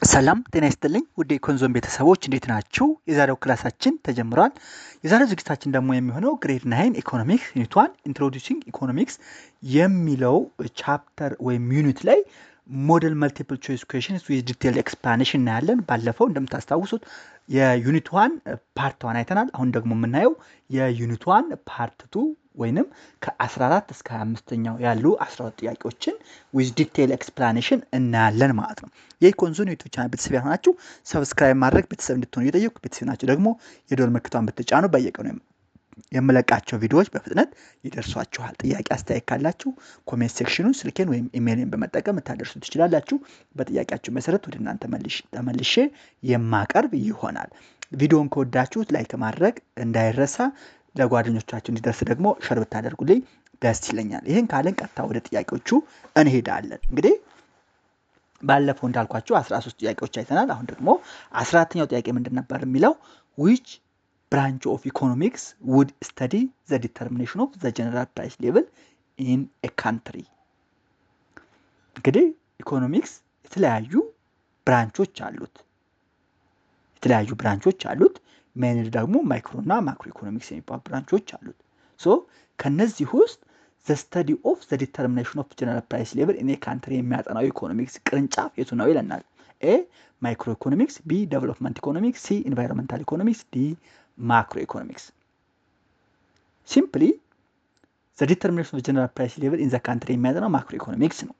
ሰላም ጤና ይስጥልኝ ውድ የኮንዞን ቤተሰቦች እንዴት ናችሁ? የዛሬው ክላሳችን ተጀምሯል። የዛሬው ዝግጅታችን ደግሞ የሚሆነው ግሬድ 9 ኢኮኖሚክስ ዩኒት 1 ኢንትሮዲዩሲንግ ኢኮኖሚክስ የሚለው ቻፕተር ወይም ዩኒት ላይ ሞዴል መልቲፕል ቾይስ ኩዌሽንስ ዊዝ ዲቴይልድ ኤክስፕላኔሽን እናያለን። ባለፈው እንደምታስታውሱት የዩኒት 1 ፓርት 1 አይተናል። አሁን ደግሞ የምናየው የዩኒት 1 ፓርት 2 ወይንም ከ14 እስከ 25ኛው ያሉ 12 ጥያቄዎችን ዊዝ ዲቴይል ኤክስፕላኔሽን እናያለን ማለት ነው። የኢኮንዞን ዩቲዩብ ቻናል ቤተሰብ ያሆናችሁ ሰብስክራይብ ማድረግ ቤተሰብ እንድትሆኑ እየጠየቁ ቤተሰብ ናችሁ ደግሞ የደወል ምልክቷን ብትጫኑ በየቀኑ የምለቃቸው ቪዲዮዎች በፍጥነት ይደርሷችኋል። ጥያቄ አስተያየት ካላችሁ ኮሜንት ሴክሽኑን ስልኬን ወይም ኢሜይልን በመጠቀም ልታደርሱ ትችላላችሁ። በጥያቄያችሁ መሰረት ወደ እናንተ ተመልሼ የማቀርብ ይሆናል። ቪዲዮውን ከወዳችሁት ላይክ ማድረግ እንዳይረሳ፣ ለጓደኞቻችሁ እንዲደርስ ደግሞ ሸር ብታደርጉልኝ ደስ ይለኛል። ይህን ካለን ቀጥታ ወደ ጥያቄዎቹ እንሄዳለን። እንግዲህ ባለፈው እንዳልኳችሁ 13 ጥያቄዎች አይተናል። አሁን ደግሞ 14ኛው ጥያቄ ምንድን ነበር የሚለው which branch of economics would study the determination of the general price level in a country? እንግዲህ ኢኮኖሚክስ የተለያዩ ብራንቾች አሉት። ሜንሊ ደግሞ ማይክሮ እና ማክሮ ኢኮኖሚክስ የሚባሉ ብራንቾች አሉት። ሶ ከነዚህ ውስጥ the study of the determination of general price level in a country የሚያጠናው ኢኮኖሚክስ ቅርንጫፍ የቱ ነው ይለናል። ኤ ማይክሮ ኢኮኖሚክስ፣ ቢ ዴቨሎፕመንት ኢኮኖሚክስ፣ ሲ ኢንቫይሮንመንታል ኢኮኖሚክስ፣ ዲ ማክሮ ኢኮኖሚክስ። ሲምፕሊ the determination of general price level in the country የሚያጠናው ማክሮ ኢኮኖሚክስ ነው።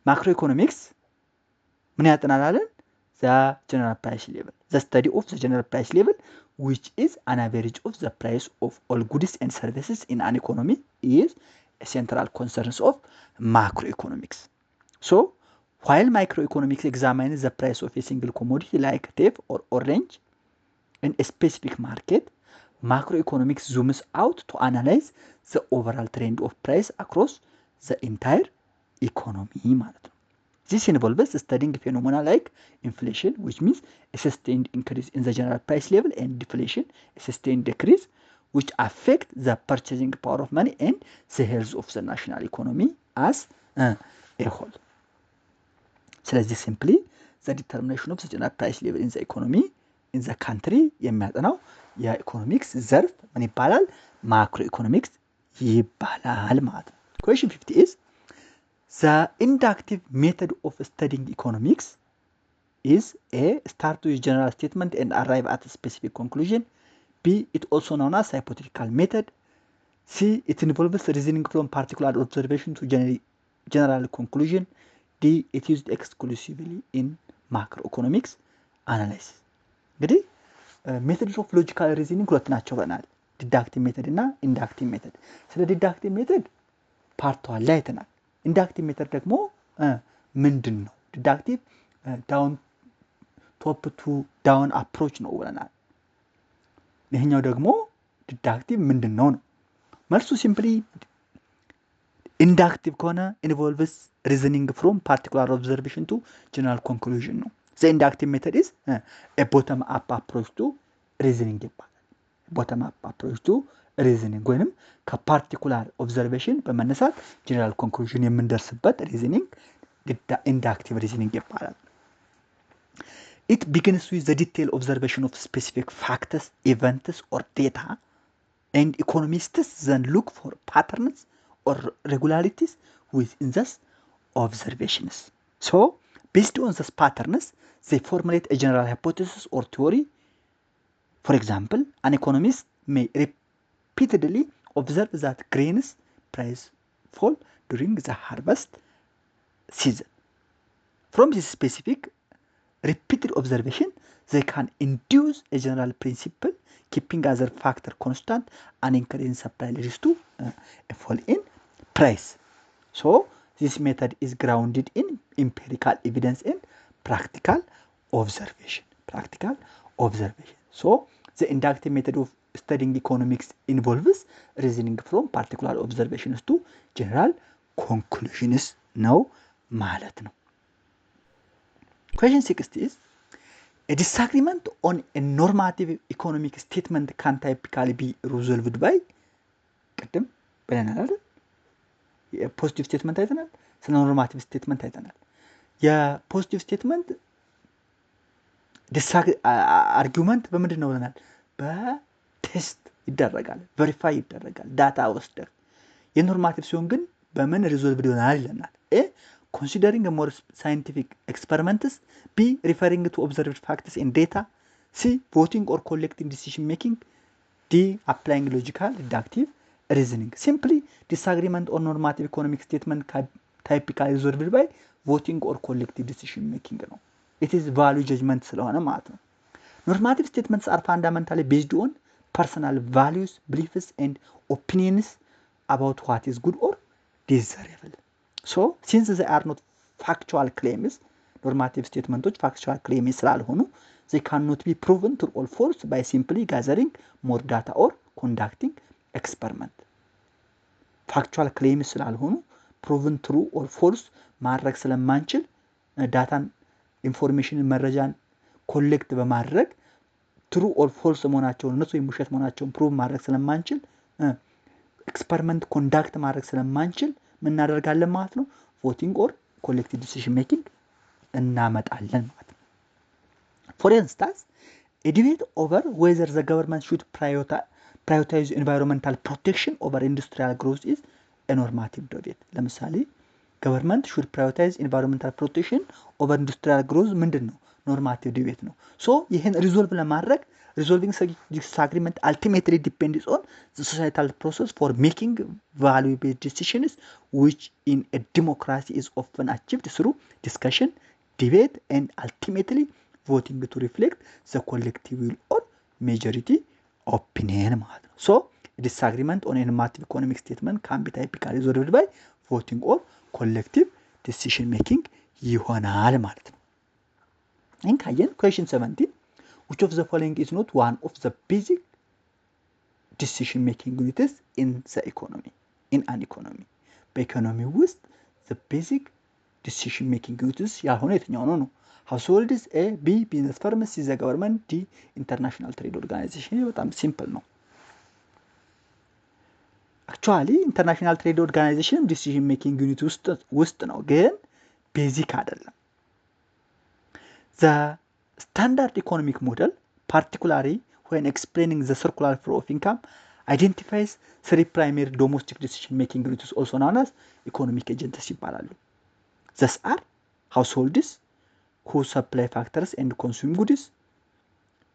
ማክሮ ኢኮኖሚክስ ምን ያጠናል አለን? the general price level, the study of the general price level which is an average of the price of all goods and services in an economy is a central concern of macroeconomics. So while microeconomics examines the price of a single commodity like tape or orange in a specific market, macroeconomics zooms out to analyze the overall trend of price across the entire economy ማለት ነው። This involves studying phenomena like inflation, which means a sustained increase in the general price level, and deflation, a sustained decrease, which affect the purchasing power of money and the health of the national economy as a whole. ስለዚህ simply the determination of the general price level in the economy in the country የሚያጠናው የኢኮኖሚክስ ዘርፍ ምን ይባላል? ማክሮ ኢኮኖሚክስ ይባላል ማለት ነው። Question 50 is the inductive method of studying economics is A. Start with general statement and arrive at a specific conclusion. B. It also known as hypothetical method. C. It involves reasoning from particular observation to general conclusion. D. It used exclusively in macroeconomics analysis. እንግዲህ ሜቶድስ ኦፍ ሎጂካል ሪዝኒንግ ሁለት ናቸው ብለናል። ዲዳክቲቭ ሜተድ እና ኢንዳክቲቭ ሜተድ። ስለ ዲዳክቲቭ ሜተድ ፓርት 1 ላይ አይተናል። ኢንዳክቲቭ ሜተድ ደግሞ ምንድን ነው? ዲዳክቲቭ ዳውን ቶፕ ቱ ዳውን አፕሮች ነው ብለናል። ይሄኛው ደግሞ ዲዳክቲቭ ምንድን ነው ነው? መልሱ ሲምፕሊ ኢንዳክቲቭ ከሆነ ኢንቮልቭስ ሪዝኒንግ ፍሮም ፓርቲኩላር ኦብዘርቬሽን ቱ ጀነራል ኮንክሉዥን ነው። ዘ ኢንዳክቲቭ ሜተድ ኢዝ ኤ ቦተም አፕ አፕሮች ቱ ሪዝኒንግ ይባላል። ቦተም አፕ አፕሮች ቱ ሪዝኒንግ ወይንም ከፓርቲኩላር ኦብዘርቬሽን በመነሳት ጀነራል ኮንክሉዥን የምንደርስበት ሪዝኒንግ ኢንዳክቲቭ ሪዝኒንግ ይባላል። It begins with the detailed observation of specific factors, events or data, and economists then look for patterns or regularities within those observations. So, based on those patterns, they formulate a general hypothesis or theory. For example, an economist may repeatedly observe that grains price fall during the harvest season. From this specific repeated observation, they can induce a general principle keeping other factor constant and increasing supply leads to a fall in price. So this method is grounded in empirical evidence and practical observation. So the inductive method of studying economics involves reasoning from particular observations to general conclusions ነው ማለት ነው። Question 60 is a disagreement on a normative economic statement can typically be resolved by ቅድም ብለናል አይደል? የፖዚቲቭ ስቴትመንት አይተናል። ስለ ኖርማቲቭ ስቴትመንት አይተናል። የፖዚቲቭ ስቴትመንት አርጊውመንት በምንድን ነው ብለናል? በቴስት ይደረጋል፣ ቬሪፋይ ይደረጋል፣ ዳታ ወስደህ። የኖርማቲቭ ሲሆን ግን በምን ሪዞልቭድ ይሆናል ይለናል። ኤ ኮንሲደሪንግ ሞር ሳይንቲፊክ ኤክስፐሪመንትስ፣ ቢ ሪፈሪንግ ቱ ኦብዘርቭድ ፋክትስ ኤንድ ዴታ፣ ሲ ቮቲንግ ኦር ኮሌክቲንግ ዲሲሽን ሜኪንግ፣ ዲ አፕላይንግ ሎጂካል ዲዳክቲቭ ሪዝኒንግ። ሲምፕሊ ዲስአግሪመንት ኦን ኖርማቲቭ ኢኮኖሚክ ስቴትመንት ታይፒካሊ ሪዞልቭድ ባይ ቮቲንግ ኦር ኮሌክቲቭ ዲሲሽን ሜኪንግ ነው። ኢት ኢዝ ቫልዩ ጀጅመንት ስለሆነ ማለት ነው። ኖርማቲቭ ስቴትመንትስ አር ፋንዳመንታሊ ቤዝድ ኦን ፐርሰናል ቫልዩስ ቢሊፍስ ኤንድ ኦፒኒየንስ about what is good or desirable. So since they are not factual claims, normative statements factual claims ስላልሆኑ they cannot be proven true or false by simply gathering more data or conducting experiment. factual claims ስላልሆኑ proven true or false ማድረግ ስለማንችል ዳታን ኢንፎርሜሽን መረጃን ኮሌክት በማድረግ true or false መሆናቸውን እነሱ የውሸት መሆናቸውን ፕሩቭ ማድረግ ስለማንችል ኤክስፐሪመንት ኮንዳክት ማድረግ ስለማንችል ምን እናደርጋለን ማለት ነው? ቮቲንግ ኦር ኮሌክቲቭ ዲሲሽን ሜኪንግ እናመጣለን ማለት ነው። ፎር ኢንስታንስ a debate over whether the government should prioritize environmental protection over industrial growth is a normative debate. ለምሳሌ government should prioritize environmental protection over industrial growth ምንድን ነው? ኖርማቲቭ ዲቤት ነው። ሶ ይህን ሪዞልቭ ለማድረግ resolving disagreement ultimately depends on the societal process for making value-based decisions, which in a democracy is often achieved through discussion, debate, and ultimately voting to reflect the collective will or majority opinion. So, disagreement on a normative economic statement can be typically resolved by voting or collective decision making. ይሆናል ማለት ነው። እንካየን question 17 which of the following is not one of the basic decision making units in the economy? In an economy, በኢኮኖሚ ውስጥ the basic decision making units ያልሆነ የትኛው ነው? households, A, B business firms, C the government, D international trade organization. በጣም ሲምፕል ነው። actually international trade organization decision making unit ውስጥ ነው፣ ግን ቤዚክ አይደለም። the standard economic model, particularly when explaining the circular flow of income, identifies three primary domestic decision-making units, also known as economic agents ይባላሉ። These are households who supply factors and consume goods,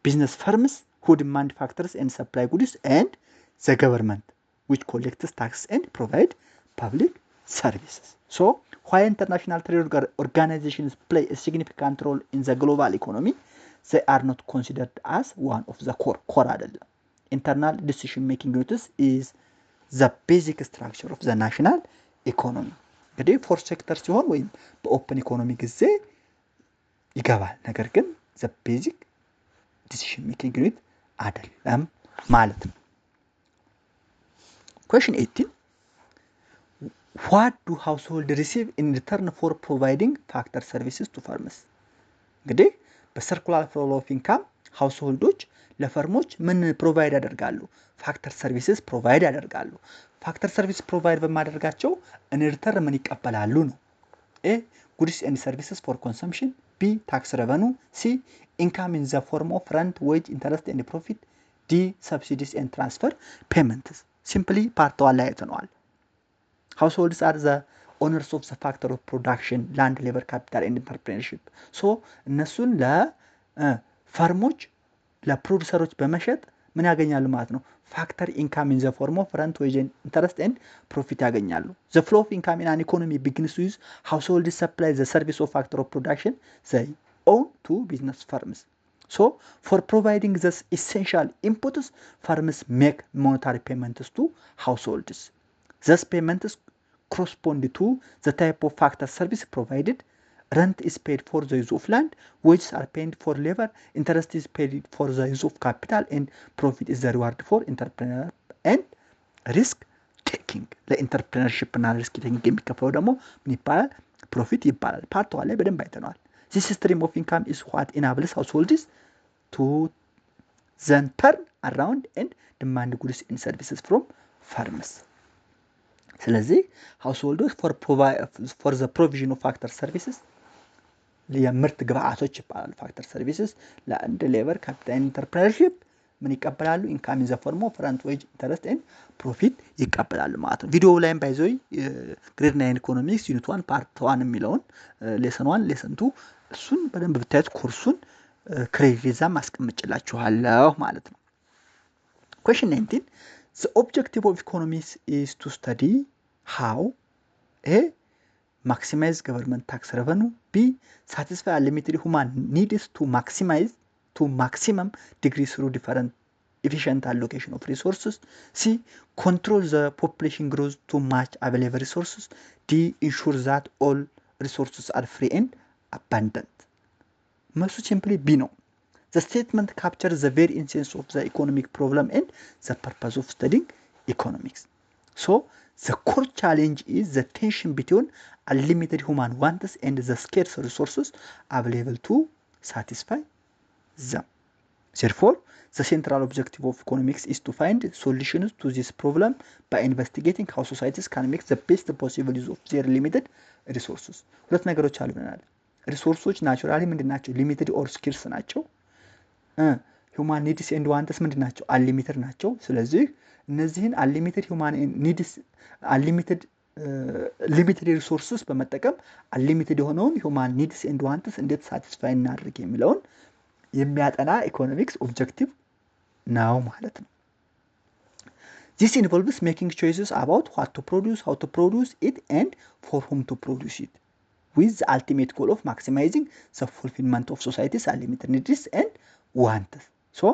business firms who demand factors and supply goods, and the government which collects taxes and provide public services. So, while international trade organizations play a significant role in the global economy, they are not considered as one of the core አይደለም። Internal decision making units is the basic structure of the national economy. እንግዲህ ፎር ሴክተር ሲሆን ወይም በኦፕን ኢኮኖሚ ጊዜ ይገባል። ነገር ግን the basic decision making unit አይደለም ማለት ነው። question 18 what do households receive in return for providing factor services to farmers? እንግዲህ በሰርኩላር ፍሎ ኦፍ ኢንካም ሃውስሆልዶች ለፈርሞች ምን ፕሮቫይድ ያደርጋሉ? ፋክተር ሰርቪስስ ፕሮቫይድ ያደርጋሉ። ፋክተር ሰርቪስ ፕሮቫይድ በማድረጋቸው ኢን ሪተርን ምን ይቀበላሉ ነው? ኤ ጉድስ ኤንድ ሰርቪስስ ፎር ኮንሰምፕሽን፣ ቢ ታክስ ረቨኑ፣ ሲ ኢንካም ኢን ዘ ፎርም ኦፍ ረንት ዌጅ ኢንተረስት ኤንድ ፕሮፊት፣ ዲ ሰብሲዲስ ኤንድ ትራንስፈር ፔመንትስ። ሲምፕሊ ፓርት ዋን ላይ አይተነዋል። households are the owners of the factor of production, land, labor, capital and entrepreneurship. so እነሱን ለፈርሞች ለፕሮዲሰሮች በመሸጥ ምን ያገኛሉ ማለት ነው? factor income in the form of rent, wage, interest and profit ያገኛሉ። the flow of income in an economy begins with households supply the service of factor of production they own to business firms. so for providing this essential inputs, firms make monetary payments to households. Thus payments correspond to the type of factor service provided. Rent is paid for the use of land, wages are paid for labor, interest is paid for the use of capital, and profit is the reward for entrepreneur and risk taking. ለኢንተርፕረነርሺፕ እና ሪስክ ቴኪንግ የሚከፈለው ደግሞ ምን ይባላል? ፕሮፊት ይባላል። ፓርት ዋን ላይ በደንብ አይተነዋል። This stream of income is what enables households to then turn around and demand goods and services from farmers. ስለዚህ households for the provision of factor services የምርት ግብአቶች ይባላሉ። ፋክተር ሰርቪስስ ለአንድ ሌበር ካፒታል ኢንተርፕራይዝሺፕ ምን ይቀበላሉ? ኢንካም ኢን ዘ ፎርም ኦፍ ረንት ዌጅ ኢንተረስት ኤንድ ፕሮፊት ይቀበላሉ ማለት ነው። ቪዲዮ ላይም ባይዘይ ግሬድ 9 ኢኮኖሚክስ ዩኒት 1 ፓርት 1 የሚለውን ሌሰን 1 ሌሰን 2 እሱን በደንብ ብታዩት ኮርሱን ክሬዲት እዛም አስቀምጬላችኋለሁ ማለት ነው። question 19 the objective of economics is to study how a maximize government tax revenue, b satisfy unlimited human needs to maximum degree through different efficient allocation of resources, c control the population growth to match available resources, d ensure that all resources are free and abundant. most simply b ነው. The statement captures the very essence of the economic problem and the purpose of studying economics. So the core challenge is the tension between unlimited human wants and the scarce resources available to satisfy them. Therefore, the central objective of economics is to find solutions to this problem by investigating how societies can make the best possible use of their limited resources. ሁለት ነገሮች አሉ ብለናል። ሪሶርሶች ናቹራሊ ምንድን ናቸው? ሊሚትድ ኦር ስኪርስ ናቸው። ሁማን ኒድስ ኤንድ ዋንትስ ምንድን ናቸው? አንሊሚትድ ናቸው። ስለዚህ እነዚህን አንሊሚትድ ሁማን ኒድስ ሊሚትድ ሪሶርስስ በመጠቀም አንሊሚትድ የሆነውን ሁማን ኒድስ ኤንድ ዋንትስ እንዴት ሳቲስፋይ እናድርግ የሚለውን የሚያጠና ኢኮኖሚክስ ኦብጀክቲቭ ነው ማለት ነው። This involves making choices about what to produce, how to produce it, and for whom to produce it, with the ultimate goal of maximizing the fulfillment of society's unlimited needs and wants. So,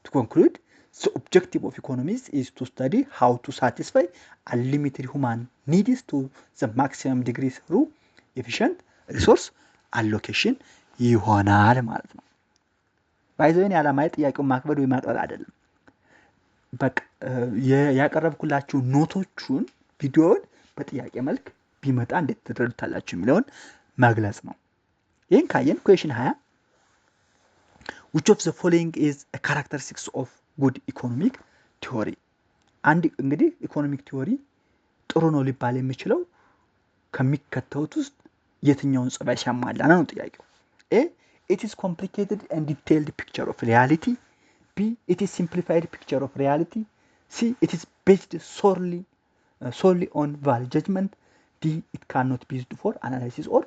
to conclude, the objective of economics is to study how to satisfy unlimited human needs to the maximum degree through efficient resource allocation ይሆናል ማለት ነው። ባይዘን ያላማይ ጥያቄውን ማክበድ ወይ ማቅለል አይደለም። በቃ ያቀረብኩላችሁ ኖቶቹን ቪዲዮውን በጥያቄ መልክ ቢመጣ እንዴት ትረዱታላችሁ የሚለውን መግለጽ ነው። ይሄን ካየን ኩዌሽን 20 which of the following is a characteristics of good economic theory? አንድ እንግዲህ ኢኮኖሚክ ቲዮሪ ጥሩ ነው ሊባል የሚችለው ከሚከተሉት ውስጥ የትኛውን ጸባይ ሲያሟላ ነው ጥያቄው። a it is complicated and detailed picture of reality, b it is simplified picture of reality, c it is based solely on value judgment, d it cannot be used for analysis or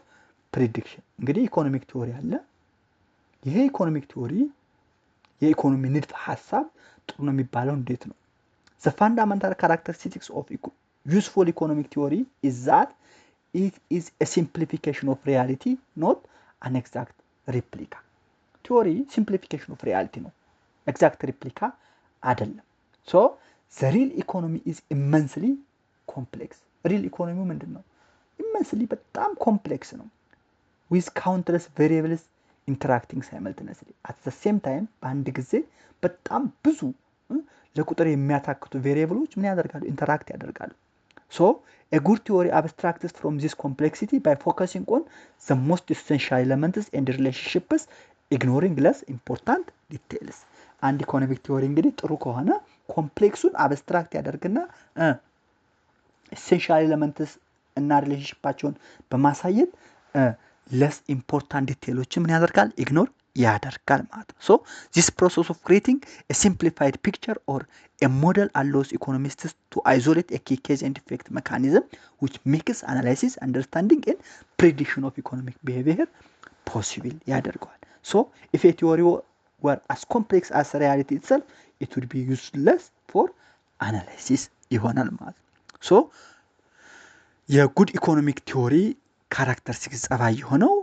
prediction. እንግዲህ ኢኮኖሚክ ቲዮሪ አለ። ይሄ ኢኮኖሚክ ቲዮሪ የኢኮኖሚ ንድፍ ሐሳብ ጥሩ ነው የሚባለው እንዴት ነው? The fundamental characteristics of useful economic theory is that it is a simplification of reality, not an exact replica. ቲዮሪ simplification of reality ነው፣ exact replica አይደለም። So the real economy is immensely complex. real economy ምንድን ነው? immensely በጣም ኮምፕሌክስ ነው። with countless variables interacting simultaneously at the same time በአንድ ጊዜ በጣም ብዙ ለቁጥር የሚያታክቱ ቬሪየብሎች ምን ያደርጋሉ? ኢንተራክት ያደርጋሉ። so a good theory abstracts from this complexity by focusing on the most essential elements and relationships, ignoring less important details. አንድ ኢኮኖሚክ ቲዮሪ እንግዲህ ጥሩ ከሆነ ኮምፕሌክሱን አብስትራክት ያደርግና essential elements እና ሪሌሽንሺፓቸውን በማሳየት less important detailዎችን ምን ያደርጋል? ኢግኖር ያደርጋል ማለት ነው። so this process of creating a simplified picture or a model allows economists to isolate a key cause and effect mechanism which makes analysis, understanding and prediction of economic behavior possible ያደርገዋል። so if a theory were as complex as reality itself, it would be useless for analysis ይሆናል ማለት ነው። so የጉድ ኢኮኖሚክ ቲዮሪ ካራክተሪስቲክስ ጸባይ የሆነው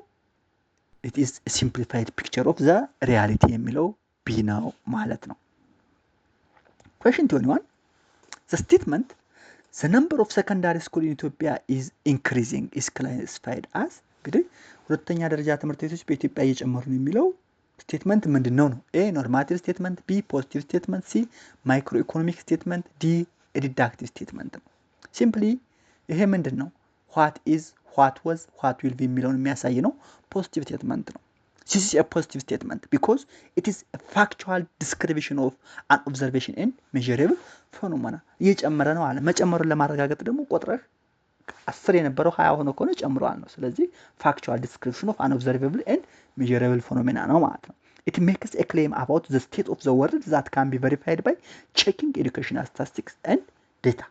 it is a simplified picture of the reality የሚለው ቢ ነው ማለት ነው። question 21 the statement the number of secondary school in Ethiopia is increasing is classified as እንግዲህ ሁለተኛ ደረጃ ትምህርት ቤቶች በኢትዮጵያ እየጨመሩ ነው የሚለው ስቴትመንት ምንድነው ነው? a normative statement, b positive statement, c micro economic statement, d deductive statement ነው። simply ይሄ ምንድነው? what is, what was, what will be የሚለውን የሚያሳይ ነው። positive statement ነው። this is a positive statement because it is a factual description of an observation and measurable phenomena. እየጨመረ ነው አለ። መጨመሩን ለማረጋገጥ ደግሞ ቆጥረህ 10 የነበረው 20 ሆኖ ከሆነ ጨምሯል ነው። ስለዚህ factual description of an observable and measurable phenomena ነው ማለት ነው። It makes a claim about the state of the world that can be verified by checking educational statistics and data.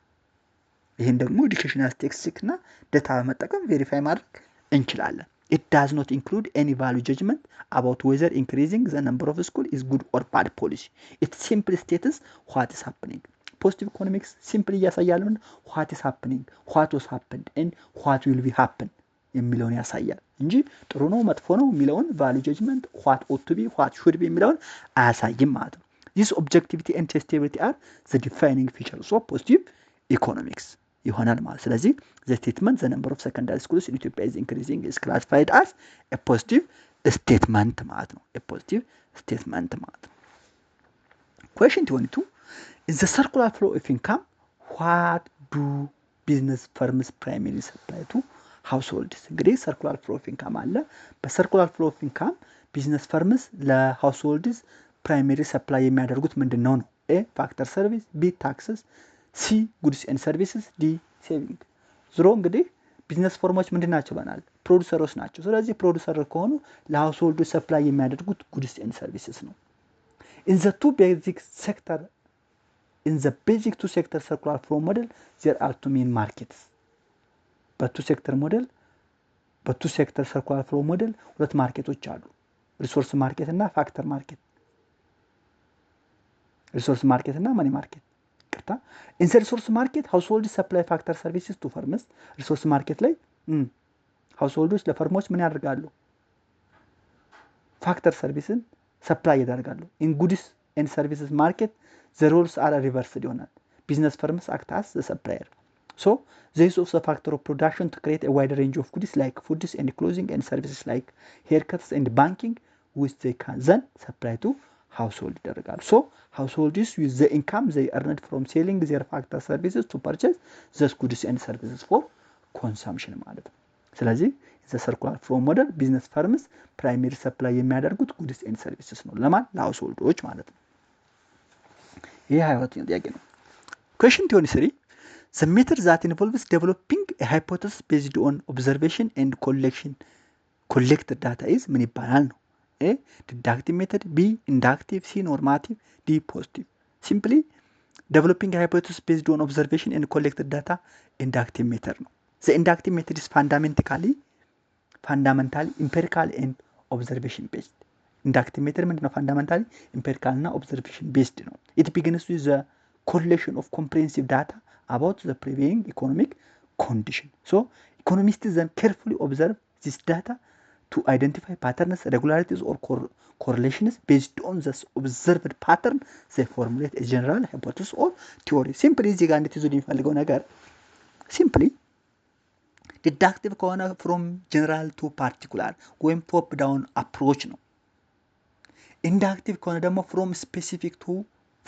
ይህን ደግሞ educational statistics እና data በመጠቀም verify ማድረግ እንችላለን። It does not include any value judgment about whether increasing the number of schools is good or bad policy. It simply states what is happening. Positive economics simply ያሳያል what is happening, what was happened and what will be happen የሚለውን ያሳያል እንጂ ጥሩ ነው መጥፎ ነው የሚለውን value judgment what ought to be, what should be የሚለውን አያሳይም ማለት ነው። This objectivity and testability are the defining features of positive economics ይሆናል ማለት። ስለዚህ the statement the number of secondary schools in Ethiopia is increasing is classified as a positive statement ማለት ነው። a positive statement ማለት ነው። Question 22 in the circular flow of income what do business firms primarily supply to households? እንግዲህ circular flow of income አለ። በcircular flow of income business firms ለhouseholds primary supply የሚያደርጉት ምንድነው ነው? A factor service, B taxes, C goods and services, D saving። ዝሮ እንግዲህ ቢዝነስ ፈርሞች ምንድናቸው ባናል? ፕሮዲዩሰሮች ናቸው። ስለዚህ ፕሮዲዩሰር ከሆኑ ለሃውስሆልዱ ሰፕላይ የሚያደርጉት ጉድስ ኤንድ ሰርቪስስ ነው። in the basic two sector circular flow model there are two main markets. በቱ ሴክተር circular flow model ሁለት ማርኬቶች አሉ። ሪሶርስ ማርኬት እና ፋክተር ማርኬት። ሪሶርስ ማርኬት እና ማኒ ማርኬት። in the resource market household supply factor services to firms. resource market ላይ households ለፈርሞች ምን ያደርጋሉ? factor services supply ያደርጋሉ። in goods and services market the roles are reversed ይሆናል። business firms act as the supplier. so the use of the factor of production to create a wide range of goods like foods and clothing and services like haircuts and banking which they can then supply to household ይደረጋሉ። so households use the income they earned from selling their factor services to purchase those goods and services for consumption ማለት ነው። ስለዚህ the circular flow model business firms primary supply የሚያደርጉት goods and services ነው። ለማን? ለሃውስሆልዶች ማለት ነው። ይሄ 22ኛው ጥያቄ ነው። question 23 the method that involves developing a hypothesis based on observation and collected data is ምን ይባላል ነው? A deductive method, B inductive, C normative, D positive. Simply developing a hypothesis based on observation and collected data inductive method ነው። The inductive method is fundamentally empirical and observation based. Inductive method ምንድነው? fundamentally empirical እና observation based ነው። It begins with the correlation of comprehensive data about the prevailing economic condition. So economists then carefully observe this data to identify patterns, regularities or correlations. Based on the observed pattern they formulate a general hypothesis or theory. Simply እዚህ ጋር እንድትይዙ የሚፈልገው ነገር simply deductive ከሆነ from general to particular ወይም top down approach ነው። inductive ከሆነ ደግሞ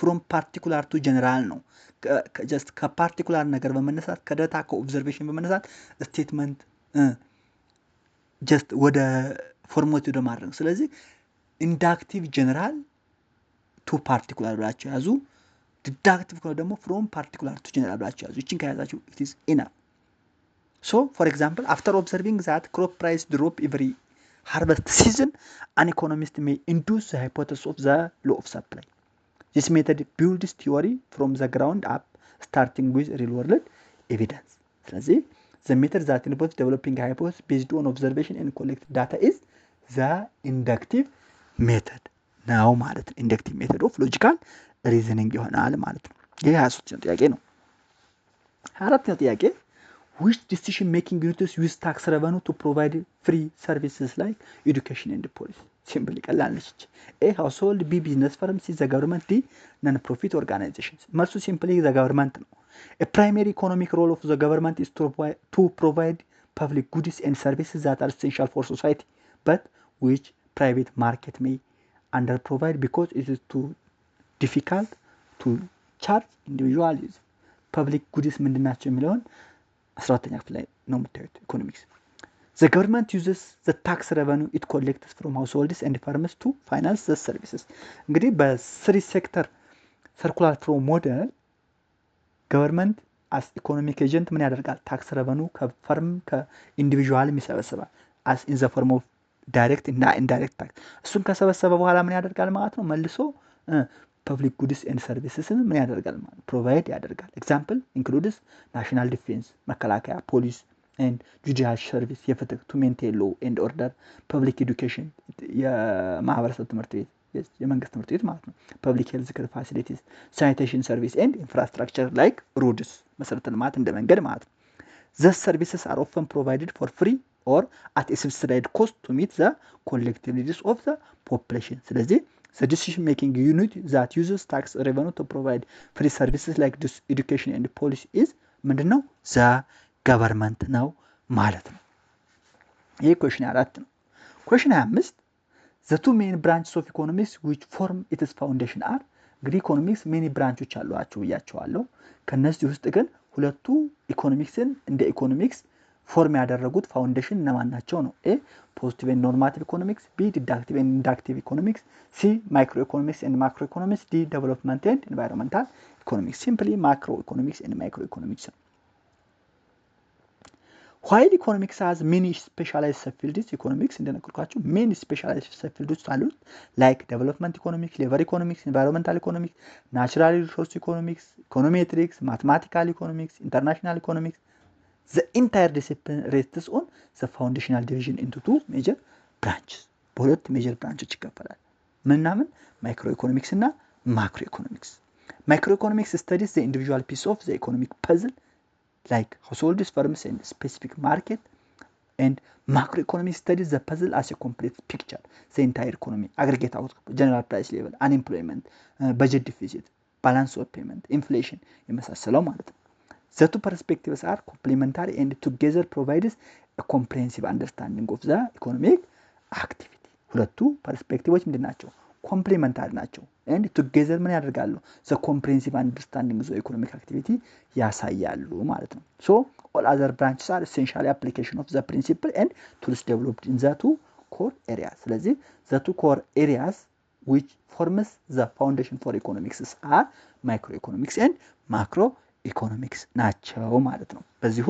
from particular to general ነው። just ከፓርቲኩላር ነገር በመነሳት ከዳታ ከኦብዘርቬሽን በመነሳት ስቴትመንት just ወደ ፎርማት ወደ ማድረግ ነው። ስለዚህ ኢንዳክቲቭ ጀነራል ቱ ፓርቲኩላር ብላችሁ ያዙ። ዲዳክቲቭ ከሆነ ደግሞ from particular to general ብላችሁ ያዙ። እቺን ከያዛችሁ it is enough. So for example after observing that crop price drop every harvest season an economist may induce the hypothesis of the law of supply. This method builds theory from the ground up starting with real world evidence. ስለዚህ the method that involves developing a hypothesis based on observation and collected data is the inductive method ነው ማለት ነው። inductive method of logical reasoning ይሆናል ማለት ነው። ይሄ 23ኛው ጥያቄ ነው። 24ኛው ጥያቄ which decision making units use tax revenue to provide free services like education and police? Simply ቀላል ነች። A household, B business firms, C the government, D non-profit organizations. መልሱ simply the government ነው። A primary economic role of the government is to provide public goods and services that are essential for society, but which private market may underprovide because it is too difficult to charge individuals. Public goods ምንድናቸው የሚለውን 12ኛ ክፍል ላይ ነው የምታዩት ኢኮኖሚክስ። The government uses the tax revenue it collects from households and farmers to finance the services. እንግዲህ በ3 ሴክተር circular flow model government as economic agent ምን ያደርጋል? ታክስ ረቨኑ ከፈርም ከኢንዲቪጁዋልም ይሰበስባል as in the form of direct እና indirect tax እሱን ከሰበሰበ በኋላ ምን ያደርጋል ማለት ነው? መልሶ ፐብሊክ ጉድስ ኤንድ ሰርቪስስን ምን ያደርጋል ማለት ፕሮቫይድ ያደርጋል። ኤግዛምፕል ኢንክሉድስ ናሽናል ዲፌንስ መከላከያ፣ ፖሊስ ኤንድ ጁዲሻል ሰርቪስ የፍትህ ቱ ሜንቴን ሎው ኤንድ ኦርደር፣ ፐብሊክ ኤዱኬሽን የማህበረሰብ ትምህርት ቤት የመንግስት ትምህርት ቤት ማለት ነው። ፐብሊክ ሄልዝ ኬር ፋሲሊቲስ፣ ሳኒቴሽን ሰርቪስ ኤንድ ኢንፍራስትራክቸር ላይክ ሮድስ መሰረተ ልማት እንደ መንገድ ማለት ነው። ዘስ ሰርቪስስ አር ኦፍን ፕሮቫይድድ ፎር ፍሪ ኦር አት ኤ ሰብሲዳይዝድ ኮስት ቱ ሚት ዘ ኮሌክቲቭ ኒድስ ኦፍ ዘ ፖፑሌሽን። ስለዚህ the decision making unit that uses tax revenue to provide free services like this education and policy is ምንድነው? the government ነው ማለት ነው። ይሄ question 4 ነው። question 25 the two main branches of economics which form its foundation are እንግዲህ ኢኮኖሚክስ ሜኒ ብራንቾች አሏቸው ብያቸዋለሁ። ከነዚህ ውስጥ ግን ሁለቱ ኢኮኖሚክስን እንደ ኢኮኖሚክስ ፎርም ያደረጉት ፋውንዴሽን እነማን ናቸው ነው? ኤ ፖዚቲቭ ኤንድ ኖርማቲቭ ኢኮኖሚክስ፣ ቢ ዲዳክቲቭ ኤንድ ኢንዳክቲቭ ኢኮኖሚክስ፣ ሲ ማይክሮ ኢኮኖሚክስ ኤንድ ማክሮ ኢኮኖሚክስ፣ ዲ ዴቨሎፕመንት ኤንድ ኢንቫይሮንመንታል ኢኮኖሚክስ። ሲምፕሊ ማክሮ ኢኮኖሚክስ ኤንድ ማይክሮ ኢኮኖሚክስ ነው። while economics has many specialized subfields economics እንደነገርኳችሁ many specialized subfields አሉት like development economics, labor economics, environmental economics, natural resource economics, econometrics, mathematical economics, international economics. the entire discipline rests on the foundational division into two major branches በሁለት ሜጀር ብራንቾች ይከፈላል። ምንና ምን? ማይክሮ ኢኮኖሚክስ እና ማክሮ ኢኮኖሚክስ። ማይክሮ ኢኮኖሚክስ studies the individual piece of the economic puzzle like households, firms and specific market, and macroeconomics studies the puzzle as a complete picture, the entire economy, aggregate output, general price level, unemployment, budget deficit, balance of payment, inflation የመሳሰለው ማለት ነው። The two perspectives are complementary and together provides a comprehensive understanding of the economic activity. ሁለቱ ፐርስፔክቲቮች ምንድን ናቸው? ኮምፕሊመንታሪ ናቸው and together ምን ያደርጋሉ? the comprehensive understanding of the economic activity ያሳያሉ ማለት ነው። so all other branches are essentially application of the principle and tools developed in the two core areas. ስለዚህ the two core areas which forms the foundation for economics are microeconomics and macroeconomics ናቸው ማለት ነው። በዚሁ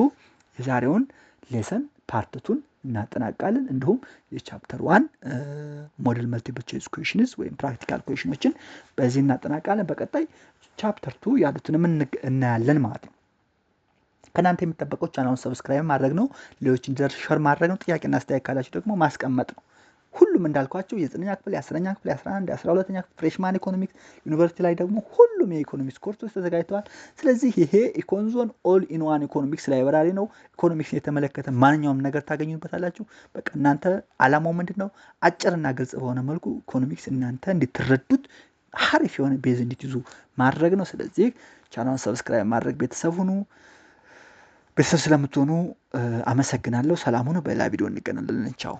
የዛሬውን ሌሰን ፓርት 2 እናጠናቃለን። እንዲሁም የቻፕተር 1 ሞዴል መልቲፕል ቾይስ ኩዌሽንስ ወይም ፕራክቲካል ኩዌሽኖችን በዚህ እናጠናቃለን። በቀጣይ ቻፕተር 2 ያሉትንም እናያለን ማለት ነው። ከናንተ የሚጠበቀው ቻናሉን ሰብስክራይብ ማድረግ ነው፣ ሌሎች እንዲደርስ ሼር ማድረግ ነው። ጥያቄና አስተያየት ካላችሁ ደግሞ ማስቀመጥ ነው። ሁሉም እንዳልኳችሁ የ9ኛ ክፍል፣ የ10ኛ ክፍል፣ የ11 የ12ኛ ክፍል ፍሬሽማን ኢኮኖሚክስ ዩኒቨርሲቲ ላይ ደግሞ ሁሉም የኢኮኖሚክስ ኮርሶች ተዘጋጅተዋል። ስለዚህ ይሄ ኢኮንዞን ኦል ኢን ዋን ኢኮኖሚክስ ላይብራሪ ነው። ኢኮኖሚክስን የተመለከተ ማንኛውም ነገር ታገኙበታላችሁ። በቃ እናንተ አላማው ምንድነው? አጭርና ግልጽ በሆነ መልኩ ኢኮኖሚክስ እናንተ እንድትረዱት አሪፍ የሆነ ቤዝ እንድትይዙ ማድረግ ነው። ስለዚህ ቻናሉን ሰብስክራይብ ማድረግ ቤተሰብ ሁኑ። ቤተሰብ ስለምትሆኑ አመሰግናለሁ። ሰላም ሁኑ። በሌላ ቪዲዮ እንገናኛለን። ቻው።